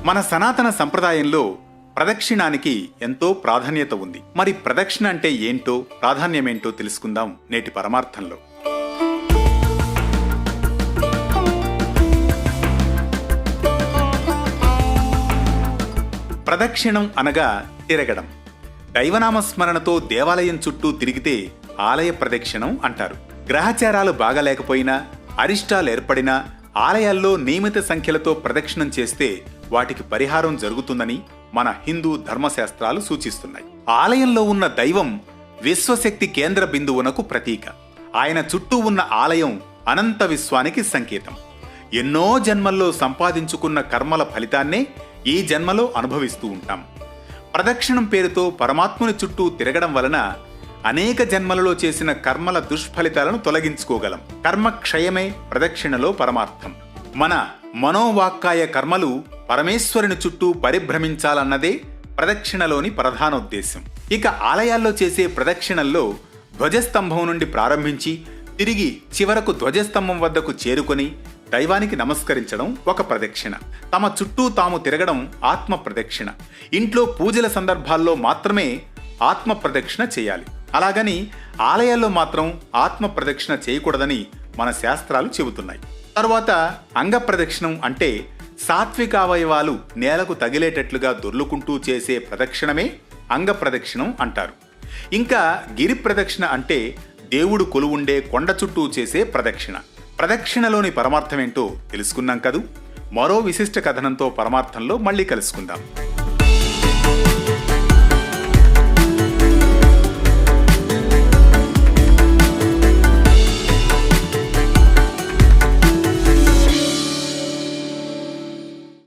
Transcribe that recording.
మన సనాతన సంప్రదాయంలో ప్రదక్షిణానికి ఎంతో ప్రాధాన్యత ఉంది. మరి ప్రదక్షిణ అంటే ఏంటో, ప్రాధాన్యమేంటో తెలుసుకుందాం నేటి పరమార్థంలో. ప్రదక్షిణం అనగా తిరగడం. దైవనామస్మరణతో దేవాలయం చుట్టూ తిరిగితే ఆలయ ప్రదక్షిణం అంటారు. గ్రహచారాలు బాగాలేకపోయినా, అరిష్టాలు ఏర్పడినా ఆలయాల్లో నియమిత సంఖ్యలతో ప్రదక్షిణం చేస్తే వాటికి పరిహారం జరుగుతుందని మన హిందూ ధర్మశాస్త్రాలు సూచిస్తున్నాయి. ఆలయంలో ఉన్న దైవం విశ్వశక్తి కేంద్ర బిందువునకు ప్రతీక. ఆయన చుట్టూ ఉన్న ఆలయం అనంత విశ్వానికి సంకేతం. ఎన్నో జన్మల్లో సంపాదించుకున్న కర్మల ఫలితాన్నే ఈ జన్మలో అనుభవిస్తూ ఉంటాం. ప్రదక్షిణం పేరుతో పరమాత్ముని చుట్టూ తిరగడం వలన అనేక జన్మలలో చేసిన కర్మల దుష్ఫలితాలను తొలగించుకోగలం. కర్మక్షయమే ప్రదక్షిణలో పరమార్థం. మన మనోవాక్కాయ కర్మలు పరమేశ్వరుని చుట్టూ పరిభ్రమించాలన్నదే ప్రదక్షిణలోని ప్రధానోద్దేశం. ఇక ఆలయాల్లో చేసే ప్రదక్షిణల్లో ధ్వజస్తంభం నుండి ప్రారంభించి తిరిగి చివరకు ధ్వజస్తంభం వద్దకు చేరుకొని దైవానికి నమస్కరించడం ఒక ప్రదక్షిణ. తమ చుట్టూ తాము తిరగడం ఆత్మ ప్రదక్షిణ. ఇంట్లో పూజల సందర్భాల్లో మాత్రమే ఆత్మ ప్రదక్షిణ చేయాలి. అలాగని ఆలయాల్లో మాత్రం ఆత్మ ప్రదక్షిణ చేయకూడదని మన శాస్త్రాలు చెబుతున్నాయి. తరువాత అంగ ప్రదక్షిణం అంటే సాత్విక అవయవాలు నేలకు తగిలేటట్లుగా దొర్లుకుంటూ చేసే ప్రదక్షిణమే అంగ ప్రదక్షిణం అంటారు. ఇంకా గిరి ప్రదక్షిణ అంటే దేవుడు కొలువుండే కొండ చుట్టూ చేసే ప్రదక్షిణ. ప్రదక్షిణలోని పరమార్థమేంటో తెలుసుకున్నాం కదూ. మరో విశిష్ట కథనంతో పరమార్థంలో మళ్ళీ కలుసుకుందాం.